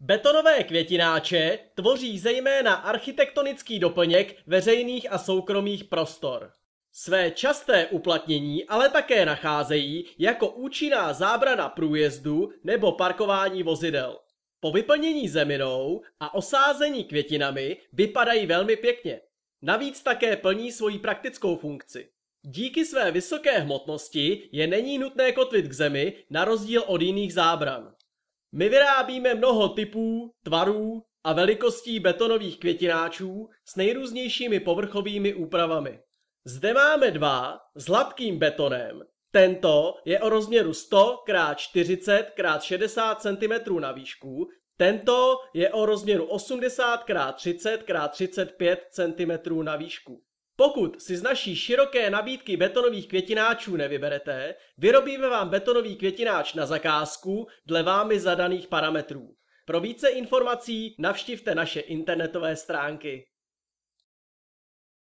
Betonové květináče tvoří zejména architektonický doplněk veřejných a soukromých prostor. Své časté uplatnění ale také nacházejí jako účinná zábrana průjezdu nebo parkování vozidel. Po vyplnění zeminou a osázení květinami vypadají velmi pěkně. Navíc také plní svoji praktickou funkci. Díky své vysoké hmotnosti je není nutné kotvit k zemi na rozdíl od jiných zábran. My vyrábíme mnoho typů, tvarů a velikostí betonových květináčů s nejrůznějšími povrchovými úpravami. Zde máme dva s hladkým betonem. Tento je o rozměru 100 x 40 x 60 cm na výšku, tento je o rozměru 80 x 30 x 35 cm na výšku. Pokud si z naší široké nabídky betonových květináčů nevyberete, vyrobíme vám betonový květináč na zakázku dle vámi zadaných parametrů. Pro více informací navštivte naše internetové stránky.